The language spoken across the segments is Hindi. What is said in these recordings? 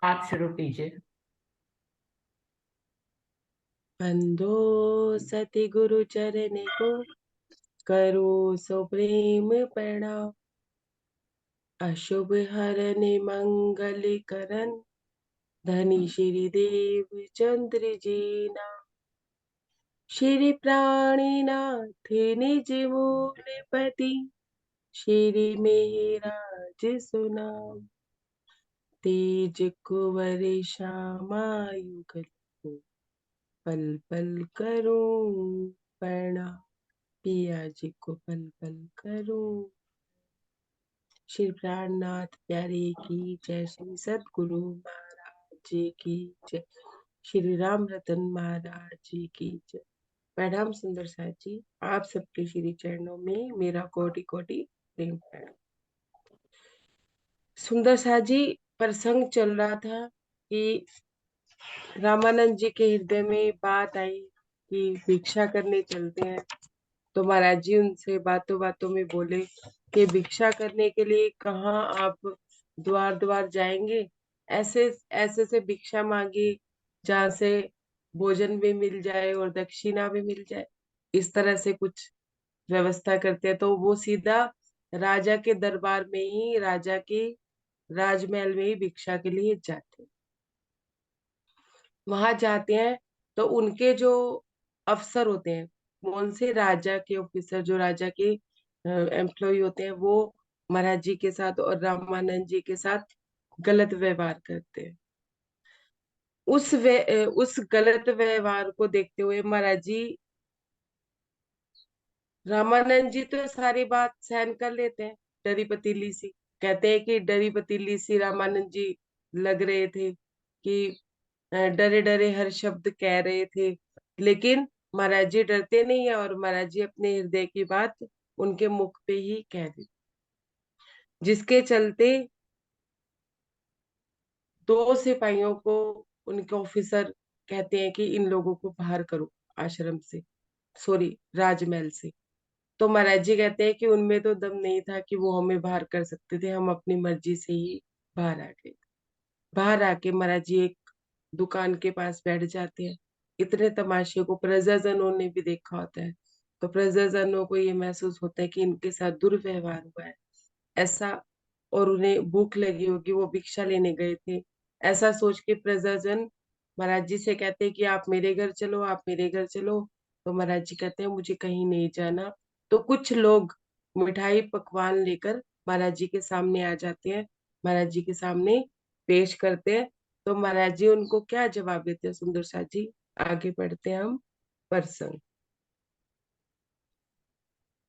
आप शुरू कीजिए। बंधो सति गुरु चरण को, करो सो प्रेम प्रणाम। अशुभ हरन मंगल करन, धनी श्री देव चंद्र जी ना। श्री प्राणीनाथ निज मूलपति, श्री मेहराज सुनाम। तेज कुंवर श्यामायु, पल पल करो प्रणाम। पिया जी को पल पल करो। श्री प्राणनाथ प्यारे की जय, श्री सदगुरु महाराज जी की जय, श्री राम रतन महाराज जी की जय। प्रणाम सुंदर साथ जी, आप सबके श्री चरणों में मेरा कोटि कोटि प्रेम प्रणाम। सुंदर साथ जी, प्रसंग चल रहा था कि रामानंद जी के हृदय में बात आई कि भिक्षा करने चलते हैं। तो महाराज जी उनसे बातों बातों में बोले कि भिक्षा करने के लिए कहाँ आप द्वार द्वार जाएंगे, ऐसे ऐसे से भिक्षा मांगी जहाँ से भोजन भी मिल जाए और दक्षिणा भी मिल जाए। इस तरह से कुछ व्यवस्था करते हैं। तो वो सीधा राजा के दरबार में ही, राजा के राजमहल में ही भिक्षा के लिए जाते हैं। वहां जाते हैं तो उनके जो अफसर होते हैं, कौन से राजा के ऑफिसर, जो राजा के एम्प्लॉय होते हैं, वो महाराज जी के साथ और रामानंद जी के साथ गलत व्यवहार करते हैं। उस गलत व्यवहार को देखते हुए महाराज जी, रामानंद जी तो सारी बात सहन कर लेते हैं, डरी पतीली सी। कहते हैं कि डरी पतीली सी रामानंद जी लग रहे थे कि डरे डरे हर शब्द कह रहे थे। लेकिन महाराज जी डरते नहीं है और महाराज जी अपने हृदय की बात उनके मुख पे ही कह देते, जिसके चलते दो सिपाहियों को उनके ऑफिसर कहते हैं कि इन लोगों को बाहर करो आश्रम से, सॉरी राजमहल से। तो महाराज जी कहते हैं कि उनमें तो दम नहीं था कि वो हमें बाहर कर सकते थे, हम अपनी मर्जी से ही बाहर आ गए। बाहर आके महाराज जी एक दुकान के पास बैठ जाते हैं। इतने तमाशे को प्रजाजनों ने भी देखा होता है, तो प्रजाजनों को ये महसूस होता है कि इनके साथ दुर्व्यवहार हुआ है ऐसा, और उन्हें भूख लगी होगी, वो भिक्षा लेने गए थे। ऐसा सोच के प्रजाजन महाराज जी से कहते हैं कि आप मेरे घर चलो, आप मेरे घर चलो। तो महाराज जी कहते हैं मुझे कहीं नहीं जाना। तो कुछ लोग मिठाई पकवान लेकर महाराज जी के सामने आ जाते हैं, महाराज जी के सामने पेश करते हैं। तो महाराज जी उनको क्या जवाब देते हैं सुंदर साथ जी, आगे बढ़ते हैं हम प्रसंग।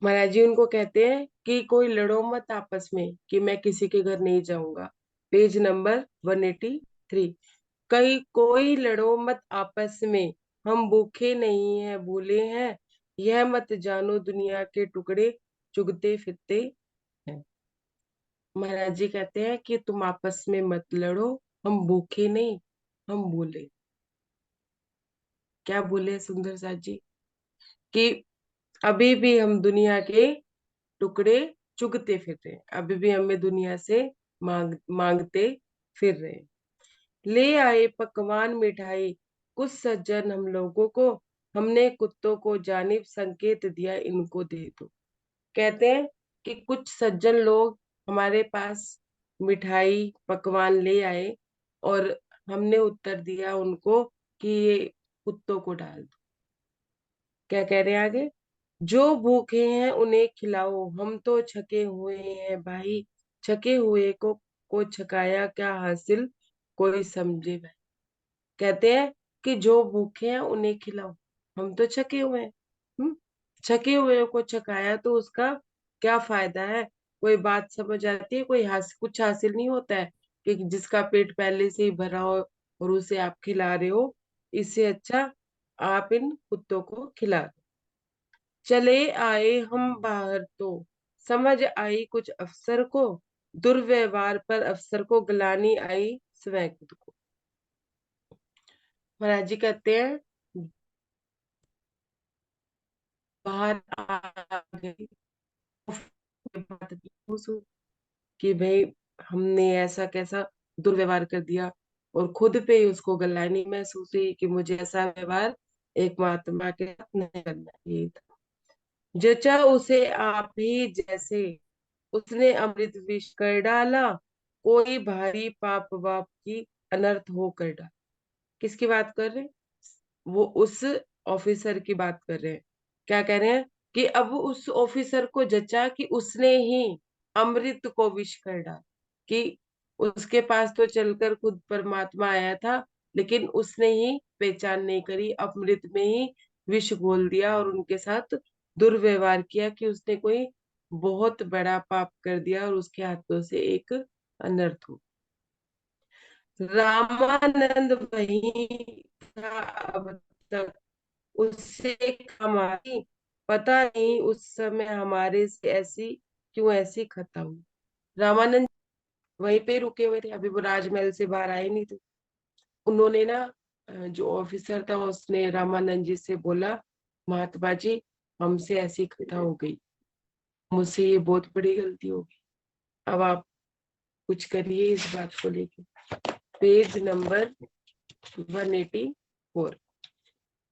महाराज जी उनको कहते हैं कि कोई लड़ो मत आपस में, कि मैं किसी के घर नहीं जाऊंगा। Page number 183। कहीं कोई लड़ो मत आपस में, हम भूखे नहीं हैं भूले हैं, यह मत जानो दुनिया के टुकड़े चुगते फिरते हैं। महाराज जी कहते हैं कि तुम आपस में मत लड़ो, हम भूखे नहीं, हम भूले। क्या भूले सुंदर साथ जी? कि अभी भी हम दुनिया के टुकड़े चुगते फिर रहे हैं, अभी भी हमें दुनिया से मांगते फिर रहे हैं। ले आए पकवान मिठाई कुछ सज्जन हम लोगों को, हमने कुत्तों को जानिब संकेत दिया इनको दे दो। कहते हैं कि कुछ सज्जन लोग हमारे पास मिठाई पकवान ले आए, और हमने उत्तर दिया उनको कि ये कुत्तों को डाल दो। क्या कह रहे हैं आगे? जो भूखे हैं उन्हें खिलाओ, हम तो छके हुए हैं भाई, छके हुए को छकाया क्या हासिल, कोई समझे भाई। कहते हैं कि जो भूखे हैं उन्हें खिलाओ, हम तो छके हुए हैं। छके हुए को छकाया तो उसका क्या फायदा है? कोई बात समझ आती है? कोई कुछ हासिल नहीं होता है कि जिसका पेट पहले से ही भरा हो और उसे आप खिला रहे हो। इससे अच्छा आप इन कुत्तों को खिला दो। चले आए हम बाहर तो समझ आई कुछ अफसर को, दुर्व्यवहार पर अफसर को गलानी आई स्वयं खुद को। महाराज जी कहते हैं बाहर आ गई बात कि भाई हमने ऐसा कैसा दुर्व्यवहार कर दिया, और खुद पे ही उसको गलैनी महसूस हुई कि मुझे ऐसा व्यवहार एक महात्मा के साथ नहीं करना चाहिए था। जचा उसे आप ही जैसे, उसने अमृत विष कर डाला, कोई भारी पाप वाप की अनर्थ हो कर डाला। किसकी बात कर रहे हैं? वो उस ऑफिसर की बात कर रहे हैं। क्या कह रहे हैं? कि अब उस ऑफिसर को जचा कि उसने ही अमृत को विष कर डाला, कि उसके पास तो चलकर खुद परमात्मा आया था, लेकिन उसने ही पहचान नहीं करी, अमृत में ही विष घोल दिया और उनके साथ दुर्व्यवहार किया, कि उसने कोई बहुत बड़ा पाप कर दिया और उसके हाथों से एक अनर्थ हो। रामानंद वही था अब तक, उससे हमारी, पता नहीं उस समय हमारे से ऐसी क्यों ऐसी खता हुई। रामानंद वहीं पे रुके हुए थे, अभी वो राजमहल से बाहर आए नहीं थे। उन्होंने ना जो ऑफिसर था उसने रामानंद जी से बोला, महात्मा जी हमसे ऐसी खता हो गई, मुझसे ये बहुत बड़ी गलती हो गई, अब आप कुछ करिए इस बात को लेके। Page number 184।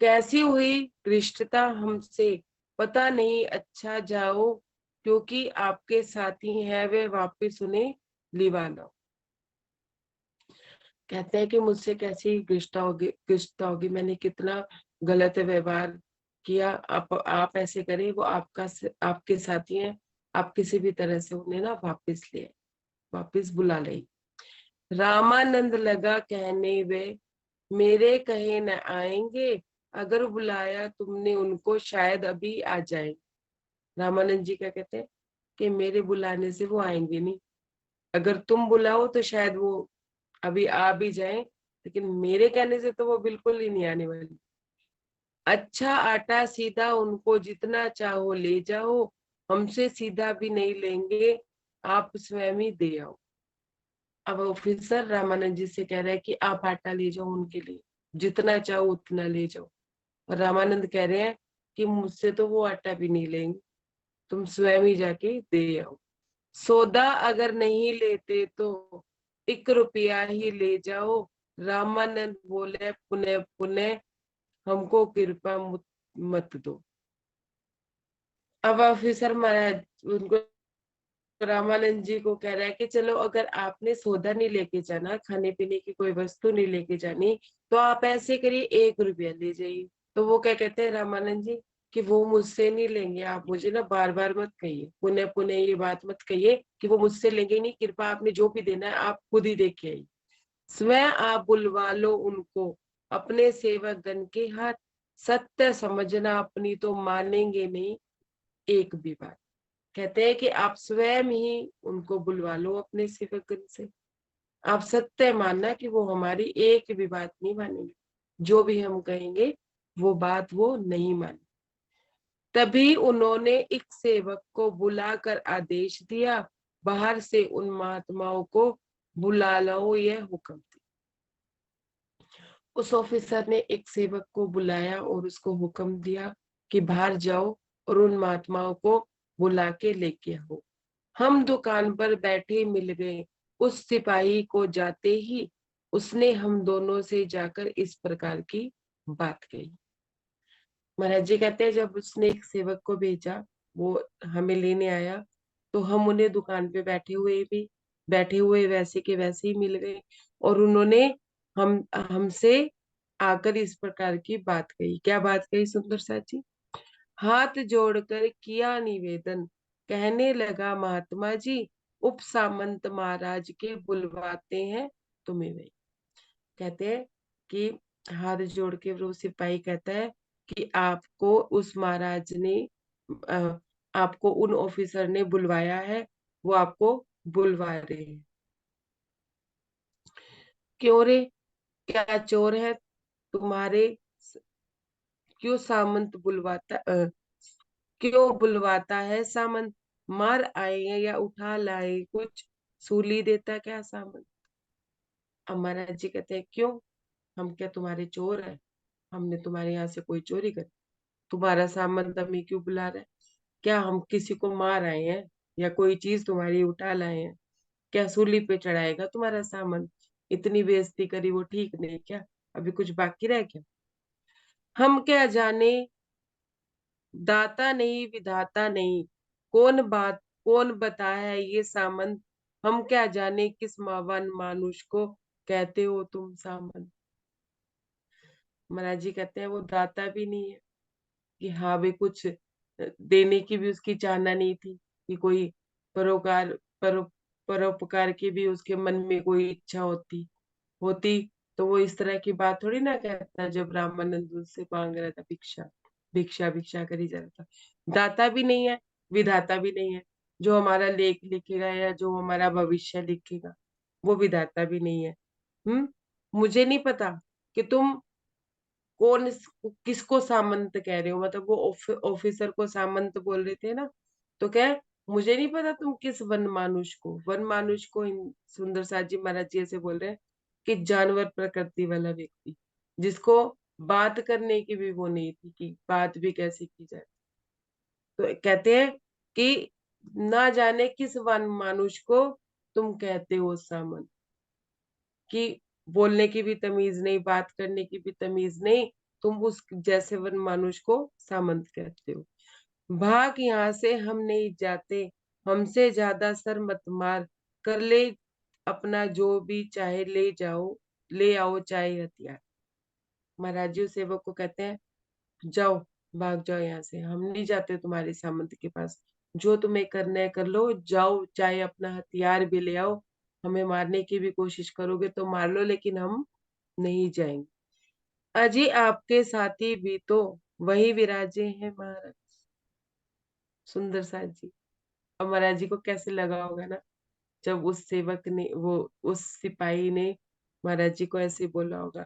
कैसी हुई कृष्णता हमसे, पता नहीं, अच्छा जाओ, क्योंकि आपके साथी हैं वे वापिस उन्हें लिवा लो। कहते हैं कि मुझसे कैसी कृष्णता होगी, मैंने कितना गलत व्यवहार किया, आप ऐसे करें, वो आपके साथी हैं, आप किसी भी तरह से उन्हें ना वापिस बुला ले। रामानंद लगा कहने, वे मेरे कहे न आएंगे, अगर बुलाया तुमने उनको शायद अभी आ जाए। रामानंद जी क्या कहते हैं? कि मेरे बुलाने से वो आएंगे नहीं, अगर तुम बुलाओ तो शायद वो अभी आ भी जाए, लेकिन मेरे कहने से तो वो बिल्कुल ही नहीं आने वाली। अच्छा आटा सीधा उनको जितना चाहो ले जाओ, हमसे सीधा भी नहीं लेंगे, आप स्वयं ही दे आओ। अब ऑफिसर रामानंद जी से कह रहा है कि आप आटा ले जाओ उनके लिए, जितना चाहो उतना ले जाओ। और रामानंद कह रहे हैं कि मुझसे तो वो आटा भी नहीं लेंगे, तुम स्वयं ही जाके दे आओ। सौदा अगर नहीं लेते तो 1 रुपया ही ले जाओ। रामानंद बोले, पुनः पुनः हमको कृपा मत दो। अब ऑफिसर महाराज उनको, रामानंद जी को कह रहा है कि चलो अगर आपने सौदा नहीं लेके जाना, खाने पीने की कोई वस्तु नहीं लेके जानी, तो आप ऐसे करिए 1 रुपया ले जाइए। तो वो क्या कहते हैं रामानंद जी, कि वो मुझसे नहीं लेंगे, आप मुझे ना बार बार मत कहिए, पुनः पुनः ये बात मत कहिए कि वो मुझसे लेंगे ही नहीं, कृपा आपने जो भी देना है आप खुद ही दे के आइए, स्वयं आप बुलवा लो उनको अपने सेवक गण के हाथ, सत्य समझना अपनी तो मानेंगे नहीं एक भी बात। कहते हैं कि आप स्वयं ही उनको बुलवा लो अपने सेवकगण से, आप सत्य मानना कि वो हमारी एक भी बात नहीं मानेंगे, जो भी हम कहेंगे वो बात वो नहीं माने। तभी उन्होंने एक सेवक को बुलाकर आदेश दिया, बाहर से उन महात्माओं को बुला लो, यह हुक्म दिया। उस ऑफिसर ने एक सेवक को बुलाया और उसको हुक्म दिया कि बाहर जाओ और उन महात्माओं को बुला के लेके आओ। हम दुकान पर बैठे मिल गए, उस सिपाही को जाते ही उसने हम दोनों से जाकर इस प्रकार की बात कही। महाराज जी कहते हैं जब उसने एक सेवक को भेजा, वो हमें लेने आया, तो हम उन्हें दुकान पे बैठे हुए वैसे के वैसे ही मिल गए, और उन्होंने हम हमसे आकर इस प्रकार की बात कही। क्या बात कही सुंदर साथ जी? हाथ जोड़कर किया निवेदन, कहने लगा महात्मा जी उप सामंत महाराज के बुलवाते हैं तुम्हें वे। कहते हैं कि हाथ जोड़ के वो सिपाही कहता है कि आपको उस महाराज ने, अ, आपको उन ऑफिसर ने बुलवाया है, वो आपको बुलवा रहे हैं। क्यों रे, क्या चोर है तुम्हारे, क्यों सामंत क्यों बुलवाता है सामंत, मार आए या उठा लाए कुछ, सूली देता क्या सामंत। अब महाराज जी कहते हैं क्यों, हम क्या तुम्हारे चोर है, हमने तुम्हारे यहाँ से कोई चोरी कर, तुम्हारा सामंत हमें क्यों बुला रहा है, क्या हम किसी को मार आए हैं या कोई चीज तुम्हारी उठा लाए हैं। क्या सूली पे चढ़ाएगा तुम्हारा सामान? इतनी बेइज्जती करी, वो ठीक नहीं क्या? अभी कुछ बाकी रह गया? हम क्या जाने, दाता नहीं विधाता नहीं, कौन बताया है ये सामंत? हम क्या जाने किस मावन मानुष को कहते हो तुम सामंत? महाराज जी कहते हैं वो दाता भी नहीं है कि हाँ भाई कुछ देने की भी उसकी चाहना नहीं थी, कि कोई परोकार परो परोपकार की भी उसके मन में कोई इच्छा होती होती तो वो इस तरह की बात थोड़ी ना कहता जब रामानंद उससे मांग रहा था भिक्षा। भिक्षा भिक्षा करी जा रहा था। दाता भी नहीं है, विधाता भी नहीं है। जो हमारा लेख लिखेगा या जो हमारा भविष्य लिखेगा, वो विधाता भी नहीं है। मुझे नहीं पता कि तुम किसको सामंत कह रहे हो, मतलब वो ऑफिसर को सामंत बोल रहे थे ना, तो क्या है, मुझे नहीं पता तुम किस वन मानुष को सुंदर साथ जी महाराज जी ऐसे बोल रहे हैं कि जानवर प्रकृति वाला व्यक्ति, जिसको बात करने की भी वो नहीं थी कि बात भी कैसे की जाए। तो कहते हैं कि ना जाने किस वन मानुष को तुम कहते हो सामंत, कि बोलने की भी तमीज नहीं, बात करने की भी तमीज नहीं, तुम उस जैसे वन मानुष को सामंत कहते हो। भाग यहाँ से, हम नहीं जाते, हमसे ज्यादा सर मत मार, कर ले अपना जो भी चाहे, ले जाओ ले आओ चाहे हथियार। महाराज जी उस सेवक को कहते हैं जाओ, भाग जाओ यहाँ से, हम नहीं जाते तुम्हारे सामंत के पास, जो तुम्हें करना है कर लो, जाओ चाहे अपना हथियार भी ले आओ, हमें मारने की भी कोशिश करोगे तो मार लो, लेकिन हम नहीं जाएंगे। अजी आपके साथी भी तो वही विराजे हैं महाराज। सुंदर साथ जी, अब महाराज जी को कैसे लगा होगा ना, जब उस सेवक ने वो उस सिपाही ने महाराज जी को ऐसे बोला होगा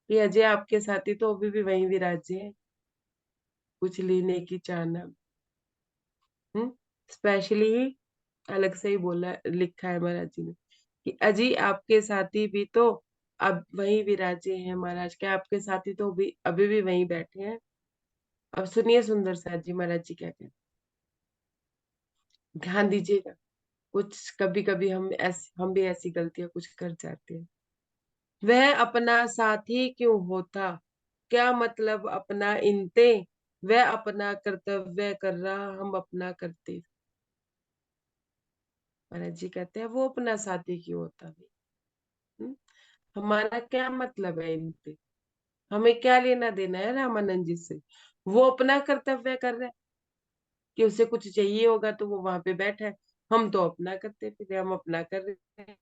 कि अजय आपके साथी तो अभी भी वही विराजे हैं, कुछ लेने की चाहना। स्पेशली अलग से ही बोला लिखा है महाराज जी ने कि अजी आपके साथी भी तो अब वही विराजे हैं महाराज, क्या आपके साथी तो भी अभी भी वहीं बैठे हैं? अब सुनिए सुंदर साथ जी महाराज जी क्या कहते हैं, ध्यान दीजिएगा। कुछ कभी कभी हम भी ऐसी गलतियां कुछ कर जाते हैं। वह अपना साथी क्यों होता, क्या मतलब अपना इनते, वह अपना कर्तव्य कर रहा हम अपना करते। महाराज जी कहते हैं वो अपना साथी क्यों होता भाई? हम्म? हमारा क्या मतलब है इनसे? हमें क्या लेना देना है रामानंद जी से? वो अपना कर्तव्य कर रहा है कि उसे कुछ चाहिए होगा तो वो वहां पे बैठा है, हम तो अपना करते फिर, हम अपना कर रहे हैं।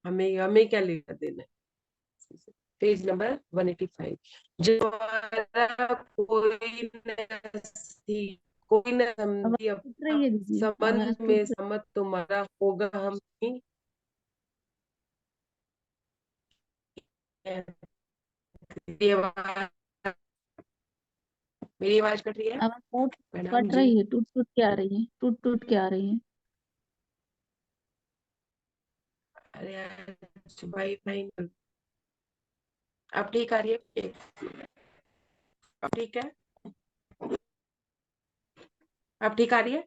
हमें हमें क्या लेना देना है? Page number 185। जो हमारा कोई न आवाज समझी कट अपना, रही है दीदी, आवाज संबंध टूट में रही। सम्मत तुम्हारा होगा हम नहीं कहते। मेरी आवाज कट रही है आवाज बहुत मैडम कट जी? रही है, टूट टूट के आ रही है, टूट टूट के आ रही है। अरे यार, वाई फाई अब ठीक आ रही है? अब ठीक है? अब ठीक आ रही है?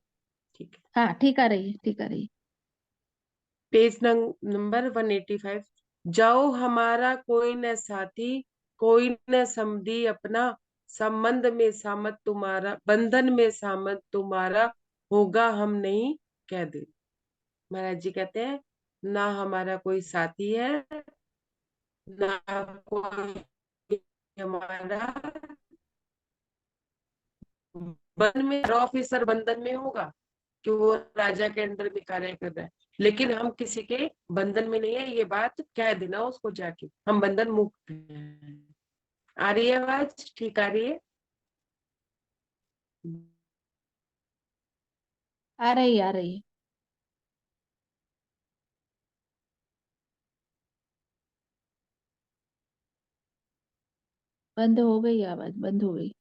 ठीक है। हाँ ठीक आ रही है, ठीक आ रही है। Page number 185। जाओ हमारा कोई न साथी, कोई न समधी अपना, संबंध में सामत तुम्हारा, बंधन में सामत तुम्हारा होगा हम नहीं कह दे। महाराज जी कहते हैं ना हमारा कोई साथी है, ना कोई हमारा बंधन में, ऑफिसर बंधन में होगा कि वो राजा के अंडर में कार्य कर रहा है, लेकिन हम किसी के बंधन में नहीं है, ये बात कह देना उसको जाके, हम बंधन मुक्त हैं। आ रही है आवाज? ठीक आ रही है? आ रही, आ रही है। बंद हो गई, आवाज बंद हो गई।